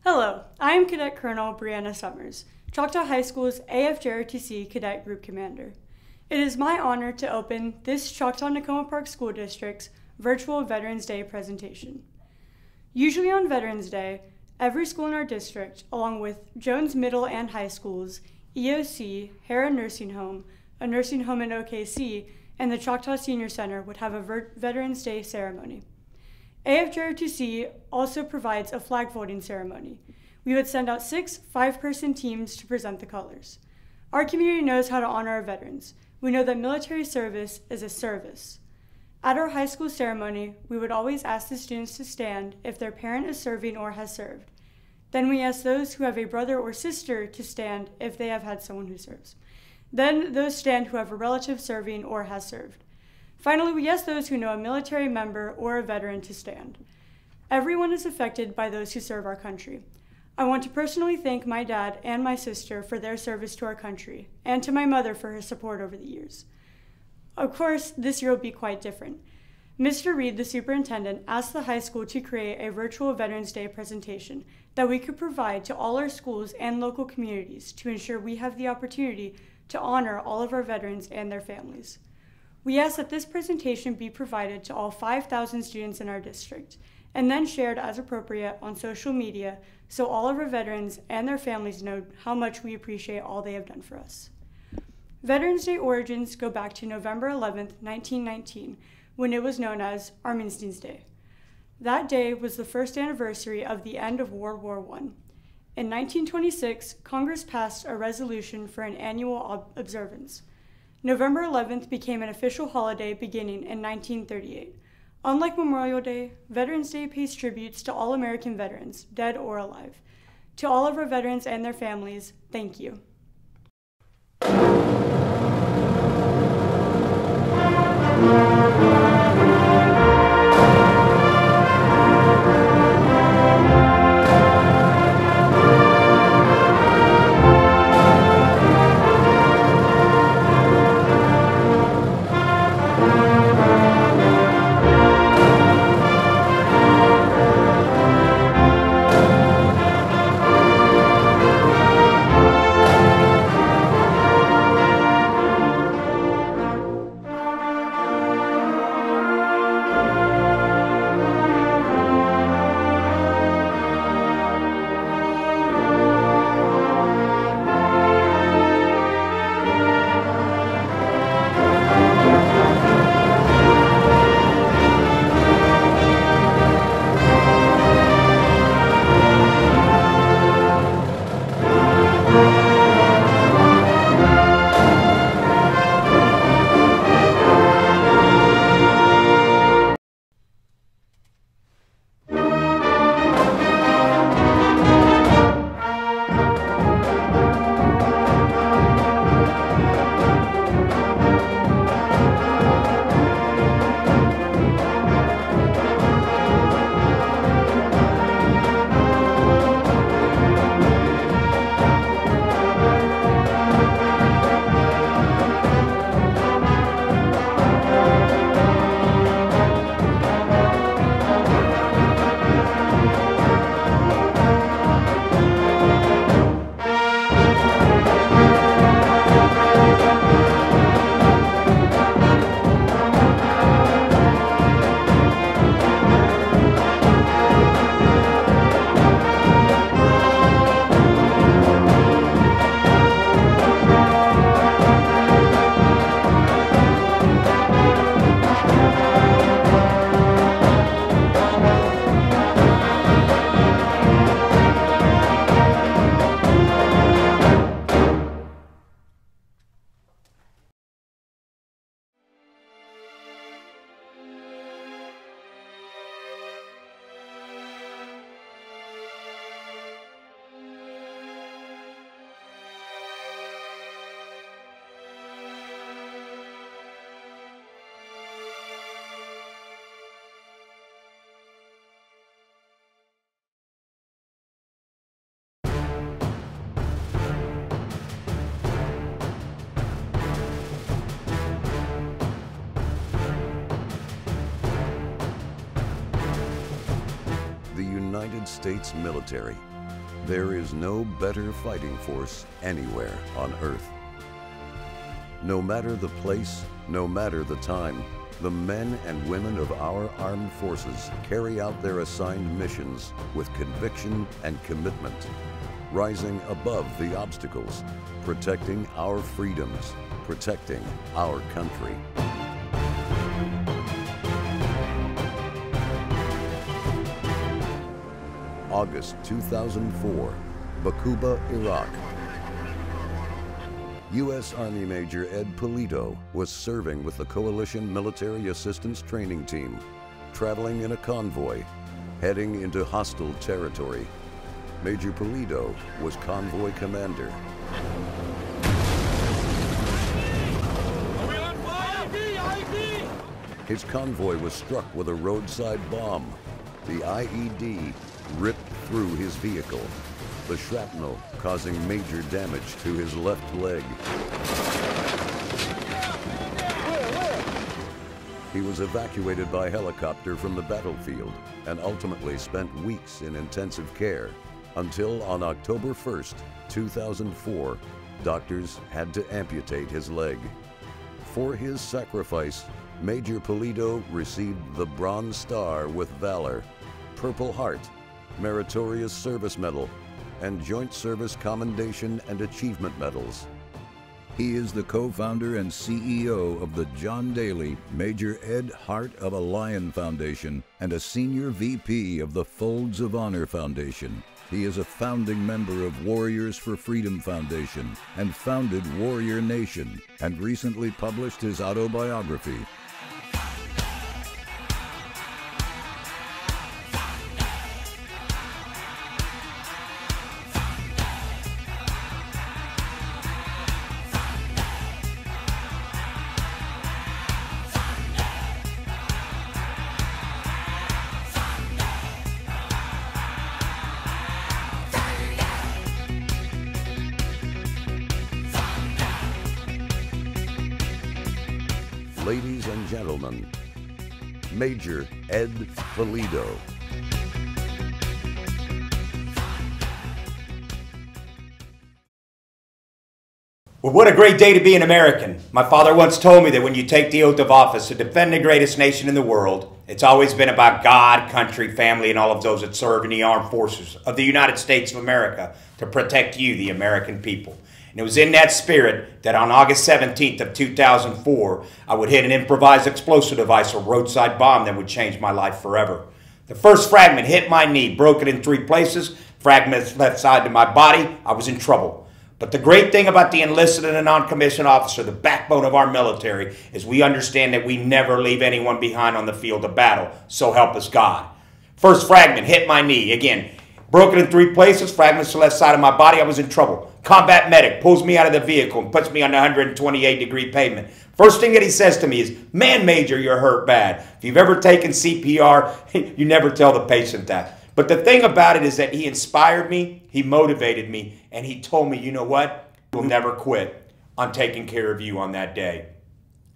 Hello, I am Cadet Colonel Brianna Summers, Choctaw High School's AFJROTC Cadet Group Commander. It is my honor to open this Choctaw-Nakoma Park School District's virtual Veterans Day presentation. Usually on Veterans Day, every school in our district, along with Jones Middle and High Schools, EOC, Hara Nursing Home, a nursing home in OKC, and the Choctaw Senior Center would have a Veterans Day ceremony. AFJROTC also provides a flag folding ceremony. We would send out 6 5-person teams to present the colors. Our community knows how to honor our veterans. We know that military service is a service. At our high school ceremony, we would always ask the students to stand if their parent is serving or has served. Then we ask those who have a brother or sister to stand if they have had someone who serves. Then those stand who have a relative serving or has served. Finally, we ask those who know a military member or a veteran to stand. Everyone is affected by those who serve our country. I want to personally thank my dad and my sister for their service to our country, and to my mother for her support over the years. Of course, this year will be quite different. Mr. Reed, the superintendent, asked the high school to create a virtual Veterans Day presentation that we could provide to all our schools and local communities to ensure we have the opportunity to honor all of our veterans and their families. We ask that this presentation be provided to all 5,000 students in our district, and then shared as appropriate on social media so all of our veterans and their families know how much we appreciate all they have done for us. Veterans Day origins go back to November 11th, 1919, when it was known as Armistice Day. That day was the first anniversary of the end of World War I. In 1926, Congress passed a resolution for an annual observance. November 11th became an official holiday beginning in 1938. Unlike Memorial Day, Veterans Day pays tributes to all American veterans, dead or alive. To all of our veterans and their families, thank you. United States military There is no better fighting force anywhere on Earth. No matter the place, no matter the time, the men and women of our armed forces carry out their assigned missions with conviction and commitment, rising above the obstacles, protecting our freedoms, protecting our country. August 2004, Baquba, Iraq. U.S. Army Major Ed Pulido was serving with the Coalition Military Assistance Training Team, traveling in a convoy, heading into hostile territory. Major Pulido was convoy commander. His convoy was struck with a roadside bomb. The IED ripped through his vehicle, the shrapnel causing major damage to his left leg. He was evacuated by helicopter from the battlefield and ultimately spent weeks in intensive care until on October 1st, 2004, doctors had to amputate his leg. For his sacrifice, Major Pulido received the Bronze Star with Valor, Purple Heart, Meritorious Service Medal, and Joint Service Commendation and Achievement Medals. He is the co-founder and CEO of the John Daly Major Ed Heart of a Lion Foundation and a senior VP of the Folds of Honor Foundation. He is a founding member of Warriors for Freedom Foundation and founded Warrior Nation, and recently published his autobiography. Ladies and gentlemen, Major Ed Pulido. Well, what a great day to be an American. My father once told me that when you take the oath of office to defend the greatest nation in the world, it's always been about God, country, family, and all of those that serve in the armed forces of the United States of America to protect you, the American people. And it was in that spirit that on August 17th of 2004, I would hit an improvised explosive device or roadside bomb that would change my life forever. The first fragment hit my knee, broke it in 3 places, fragments left side to my body. I was in trouble. But the great thing about the enlisted and a non-commissioned officer, the backbone of our military, is we understand that we never leave anyone behind on the field of battle. So help us God. First fragment hit my knee. Again, broken in 3 places, fragments to the left side of my body. I was in trouble. Combat medic pulls me out of the vehicle and puts me on the 128-degree pavement. First thing that he says to me is, "Man, Major, you're hurt bad." If you've ever taken CPR, you never tell the patient that. But the thing about it is that he inspired me, he motivated me, and he told me, you know what? We'll never quit on taking care of you on that day.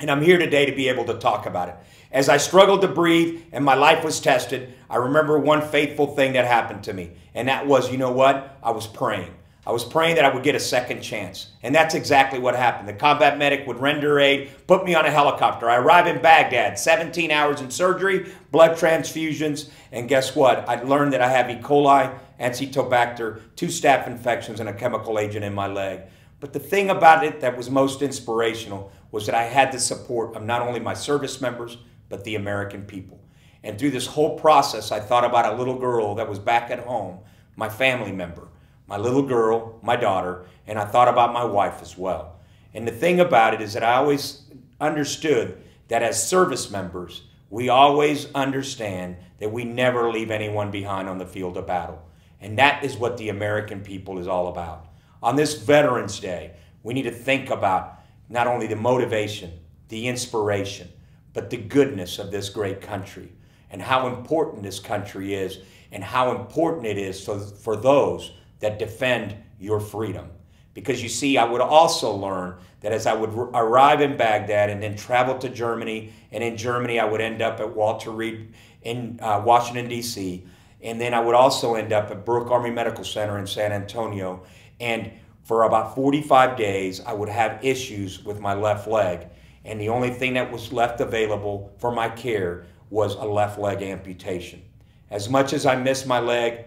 And I'm here today to be able to talk about it. As I struggled to breathe and my life was tested, I remember one faithful thing that happened to me. And that was, you know what? I was praying. I was praying that I would get a second chance. And that's exactly what happened. The combat medic would render aid, put me on a helicopter. I arrive in Baghdad, 17 hours in surgery, blood transfusions, and guess what? I learned that I have E. coli, Acinetobacter, 2 staph infections, and a chemical agent in my leg. But the thing about it that was most inspirational was that I had the support of not only my service members, but the American people. And through this whole process, I thought about a little girl that was back at home, my family member, my little girl, my daughter, and I thought about my wife as well. And the thing about it is that I always understood that as service members, we always understand that we never leave anyone behind on the field of battle. And that is what the American people is all about. On this Veterans Day, we need to think about not only the motivation, the inspiration, but the goodness of this great country and how important this country is and how important it is for those that defend your freedom. Because you see, I would also learn that as I would arrive in Baghdad and then travel to Germany, and in Germany I would end up at Walter Reed in Washington, D.C., And then I would also end up at Brooke Army Medical Center in San Antonio. And for about 45 days, I would have issues with my left leg. And the only thing that was left available for my care was a left leg amputation. As much as I miss my leg,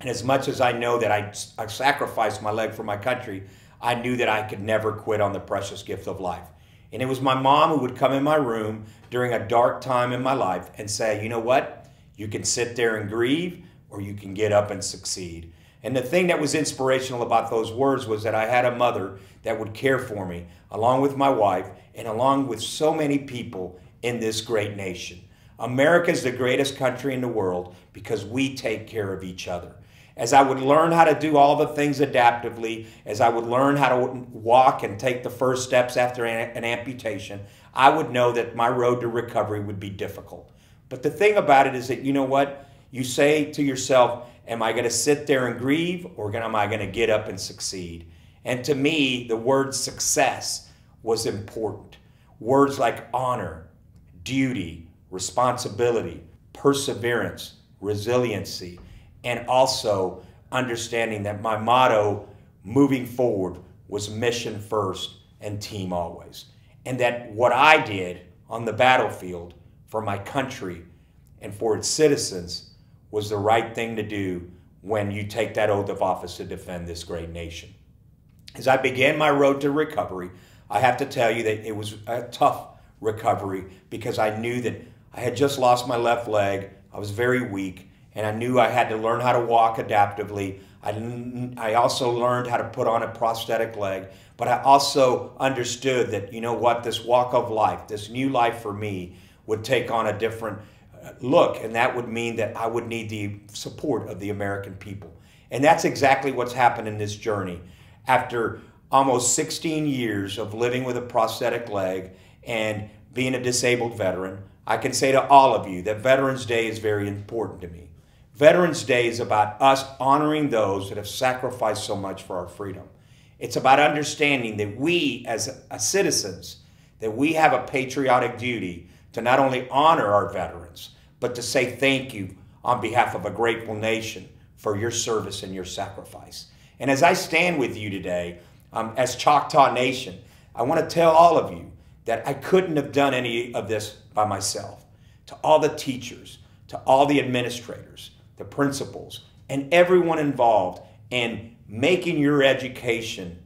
and as much as I know that I sacrificed my leg for my country, I knew that I could never quit on the precious gift of life. And it was my mom who would come in my room during a dark time in my life and say, you know what? You can sit there and grieve, or you can get up and succeed. And the thing that was inspirational about those words was that I had a mother that would care for me, along with my wife, and along with so many people in this great nation. America is the greatest country in the world because we take care of each other. As I would learn how to do all the things adaptively, as I would learn how to walk and take the first steps after an amputation, I would know that my road to recovery would be difficult. But the thing about it is that, you know what? You say to yourself, am I going to sit there and grieve, or am I going to get up and succeed? And to me, the word success was important. Words like honor, duty, responsibility, perseverance, resiliency, and also understanding that my motto moving forward was mission first and team always. And that what I did on the battlefield for my country and for its citizens was the right thing to do when you take that oath of office to defend this great nation. As I began my road to recovery, I have to tell you that it was a tough recovery because I knew that I had just lost my left leg. I was very weak. And I knew I had to learn how to walk adaptively. I also learned how to put on a prosthetic leg. But I also understood that, you know what, this walk of life, this new life for me would take on a different look. And that would mean that I would need the support of the American people. And that's exactly what's happened in this journey. After almost 16 years of living with a prosthetic leg and being a disabled veteran, I can say to all of you that Veterans Day is very important to me. Veterans Day is about us honoring those that have sacrificed so much for our freedom. It's about understanding that we as citizens, that we have a patriotic duty to not only honor our veterans, but to say thank you on behalf of a grateful nation for your service and your sacrifice. And as I stand with you today, as Choctaw Nation, I want to tell all of you that I couldn't have done any of this by myself. To all the teachers, to all the administrators, the principals, and everyone involved in making your education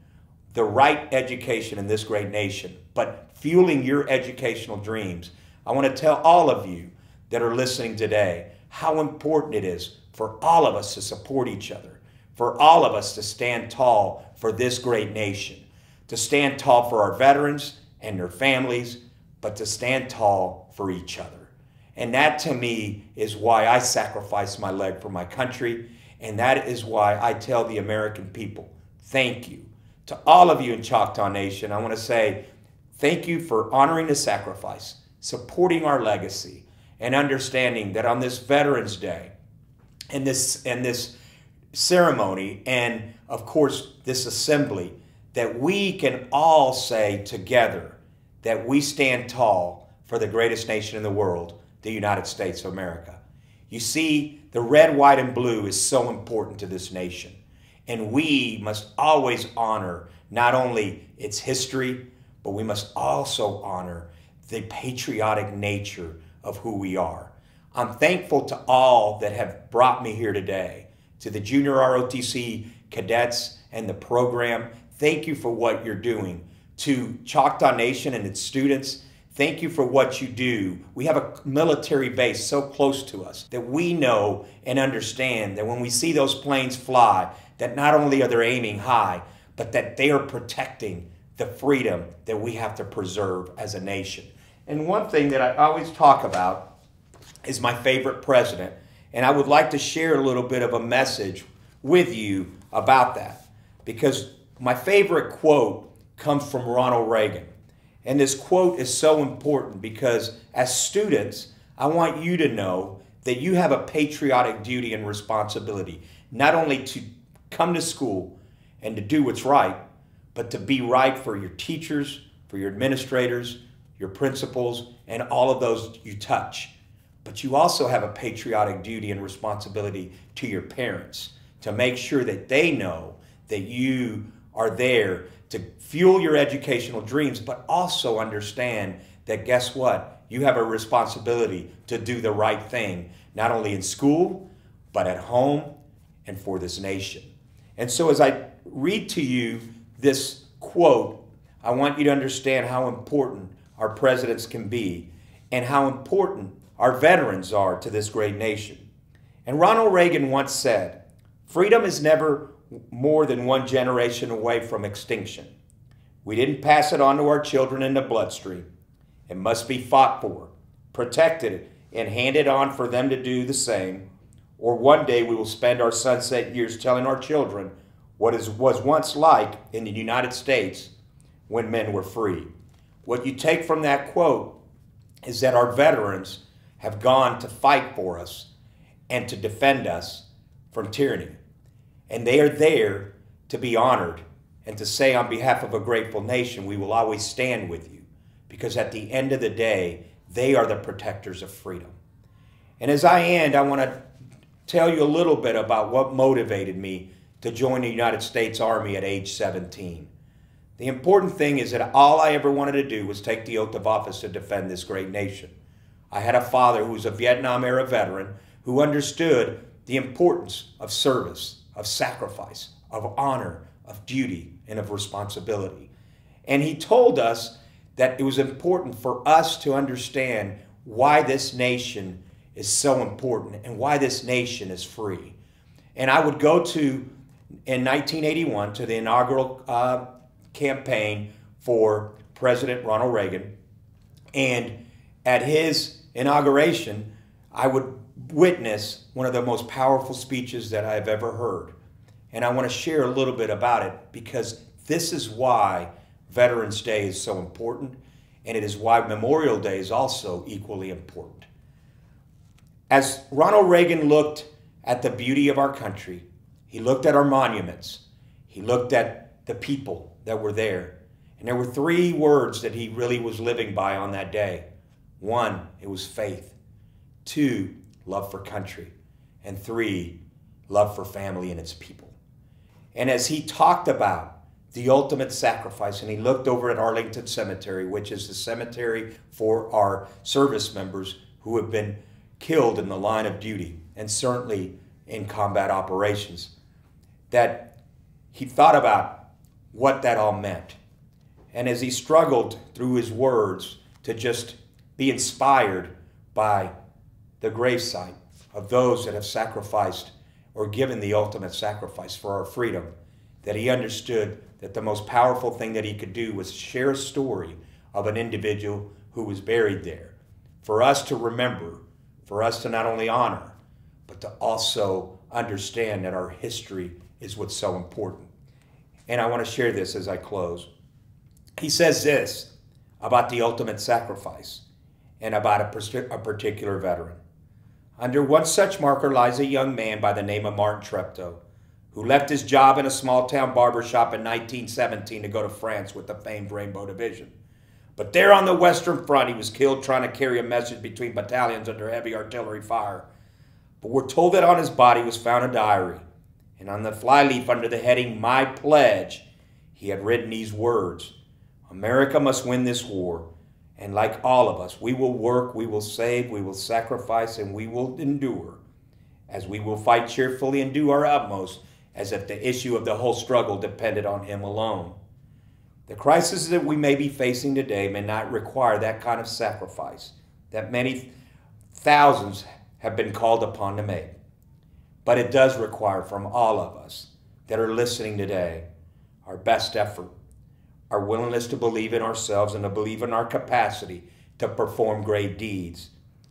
the right education in this great nation, but fueling your educational dreams. I want to tell all of you that are listening today how important it is for all of us to support each other, for all of us to stand tall for this great nation, to stand tall for our veterans and their families, but to stand tall for each other. And that, to me, is why I sacrificed my leg for my country. And that is why I tell the American people, thank you. To all of you in Choctaw Nation, I want to say thank you for honoring the sacrifice, supporting our legacy, and understanding that on this Veterans Day, and this ceremony, and of course this assembly, that we can all say together that we stand tall for the greatest nation in the world, the United States of America. You see, the red, white, and blue is so important to this nation. And we must always honor not only its history, but we must also honor the patriotic nature of who we are. I'm thankful to all that have brought me here today, to the Junior ROTC cadets and the program. Thank you for what you're doing. To Choctaw Nation and its students, thank you for what you do. We have a military base so close to us that we know and understand that when we see those planes fly, that not only are they aiming high, but that they are protecting the freedom that we have to preserve as a nation. And one thing that I always talk about is my favorite president. And I would like to share a little bit of a message with you about that. Because my favorite quote comes from Ronald Reagan. And this quote is so important because as students, I want you to know that you have a patriotic duty and responsibility, not only to come to school and to do what's right, but to be right for your teachers, for your administrators, your principals, and all of those you touch. but you also have a patriotic duty and responsibility to your parents to make sure that they know that you are there to fuel your educational dreams, but also understand that, guess what? You have a responsibility to do the right thing, not only in school, but at home and for this nation. And so as I read to you this quote, I want you to understand how important our presidents can be and how important our veterans are to this great nation. And Ronald Reagan once said, "Freedom is never more than one generation away from extinction. We didn't pass it on to our children in the bloodstream. It must be fought for, protected, and handed on for them to do the same, or one day we will spend our sunset years telling our children what it was once like in the United States when men were free." What you take from that quote is that our veterans have gone to fight for us and to defend us from tyranny. And they are there to be honored and to say on behalf of a grateful nation, we will always stand with you. Because at the end of the day, they are the protectors of freedom. And as I end, I want to tell you a little bit about what motivated me to join the United States Army at age 17. The important thing is that all I ever wanted to do was take the oath of office to defend this great nation. I had a father who was a Vietnam-era veteran who understood the importance of service, of sacrifice, of honor, of duty, and of responsibility. And he told us that it was important for us to understand why this nation is so important and why this nation is free. And I would go to, in 1981, to the inaugural campaign for President Ronald Reagan. And at his inauguration, I would witness one of the most powerful speeches that I've ever heard. And I want to share a little bit about it because this is why Veterans Day is so important, and it is why Memorial Day is also equally important. As Ronald Reagan looked at the beauty of our country, he looked at our monuments, he looked at the people that were there, and there were three words that he really was living by on that day. One, it was faith. Two, love for country. And three, love for family and its people. And as he talked about the ultimate sacrifice, and he looked over at Arlington Cemetery, which is the cemetery for our service members who have been killed in the line of duty, and certainly in combat operations, that he thought about what that all meant. And as he struggled through his words to just be inspired by the gravesite of those that have sacrificed or given the ultimate sacrifice for our freedom, that he understood that the most powerful thing that he could do was share a story of an individual who was buried there. For us to remember, for us to not only honor, but to also understand that our history is what's so important. And I want to share this as I close. He says this about the ultimate sacrifice and about a particular veteran. Under one such marker lies a young man by the name of Martin Treptow, who left his job in a small-town barbershop in 1917 to go to France with the famed Rainbow Division. But there on the Western Front, he was killed trying to carry a message between battalions under heavy artillery fire. But we're told that on his body was found a diary, and on the flyleaf under the heading, "My Pledge," he had written these words: "America must win this war, and like all of us, we will work, we will save, we will sacrifice, and we will endure, as we will fight cheerfully and do our utmost, as if the issue of the whole struggle depended on him alone." The crises that we may be facing today may not require that kind of sacrifice that many thousands have been called upon to make. But it does require from all of us that are listening today our best effort, our willingness to believe in ourselves and to believe in our capacity to perform great deeds,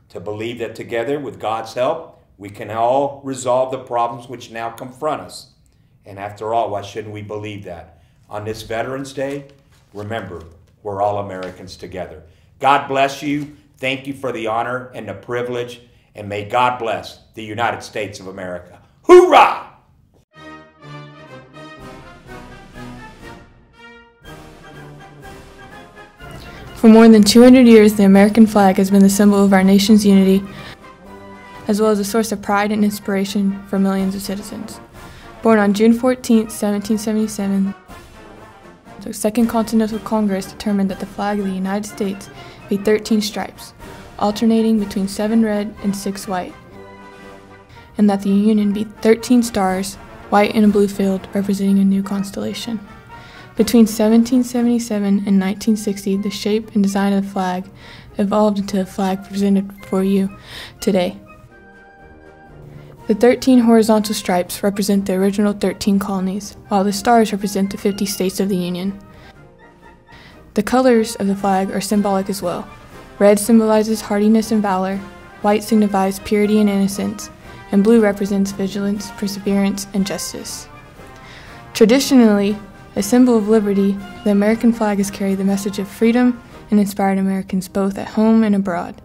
to believe that together with God's help, we can all resolve the problems which now confront us. And after all, why shouldn't we believe that? On this Veterans Day, remember, we're all Americans together. God bless you. Thank you for the honor and the privilege, and may God bless the United States of America. Hoorah! For more than 200 years, the American flag has been the symbol of our nation's unity, as well as a source of pride and inspiration for millions of citizens. Born on June 14, 1777, the Second Continental Congress determined that the flag of the United States be 13 stripes, alternating between 7 red and 6 white, and that the Union be 13 stars, white in a blue field, representing a new constellation. Between 1777 and 1960, the shape and design of the flag evolved into the flag presented for you today. The 13 horizontal stripes represent the original 13 colonies, while the stars represent the 50 states of the Union. The colors of the flag are symbolic as well. Red symbolizes hardiness and valor, white signifies purity and innocence, and blue represents vigilance, perseverance, and justice. Traditionally, a symbol of liberty, the American flag has carried the message of freedom and inspired Americans both at home and abroad.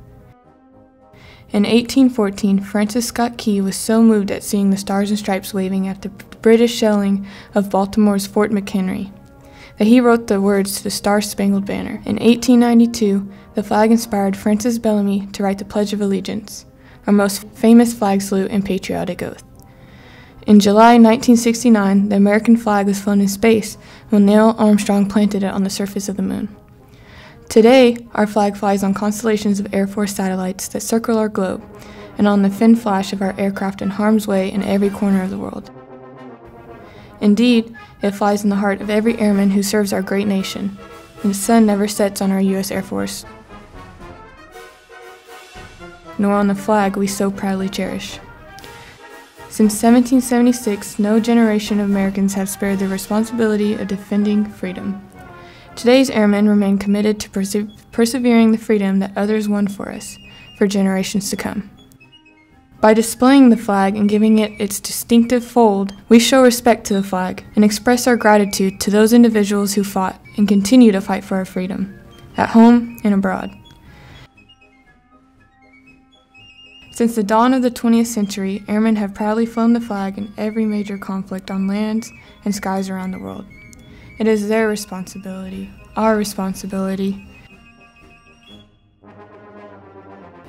In 1814, Francis Scott Key was so moved at seeing the stars and stripes waving after the British shelling of Baltimore's Fort McHenry that he wrote the words to the Star-Spangled Banner. In 1892, the flag inspired Francis Bellamy to write the Pledge of Allegiance, our most famous flag salute and patriotic oath. In July 1969, the American flag was flown in space when Neil Armstrong planted it on the surface of the moon. Today, our flag flies on constellations of Air Force satellites that circle our globe, and on the fin flash of our aircraft in harm's way in every corner of the world. Indeed, it flies in the heart of every airman who serves our great nation, and the sun never sets on our U.S. Air Force, nor on the flag we so proudly cherish. Since 1776, no generation of Americans have spared the responsibility of defending freedom. Today's airmen remain committed to persevering the freedom that others won for us, for generations to come. By displaying the flag and giving it its distinctive fold, we show respect to the flag and express our gratitude to those individuals who fought and continue to fight for our freedom, at home and abroad. Since the dawn of the 20th century, airmen have proudly flown the flag in every major conflict on lands and skies around the world. It is their responsibility, our responsibility,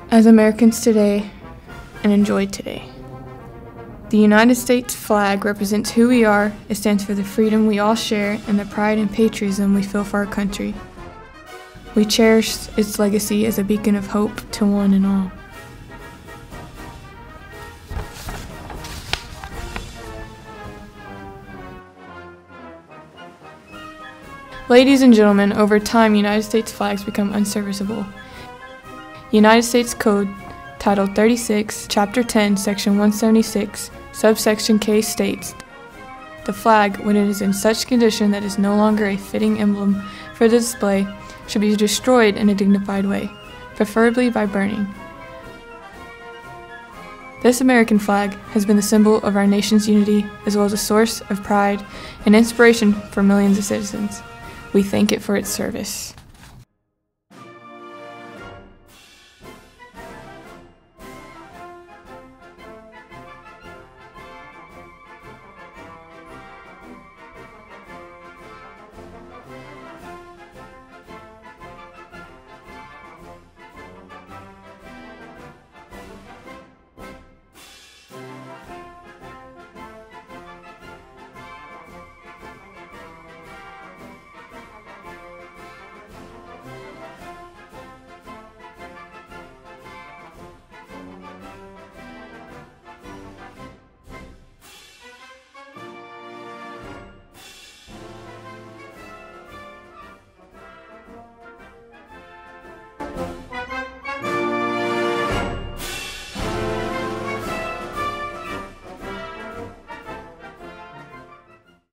as Americans today and enjoy today. The United States flag represents who we are. It stands for the freedom we all share and the pride and patriotism we feel for our country. We cherish its legacy as a beacon of hope to one and all. Ladies and gentlemen, over time, United States flags become unserviceable. United States Code, Title 36, Chapter 10, Section 176, Subsection K states, "The flag, when it is in such condition that it is no longer a fitting emblem for the display, should be destroyed in a dignified way, preferably by burning." This American flag has been the symbol of our nation's unity, as well as a source of pride and inspiration for millions of citizens. We thank it for its service.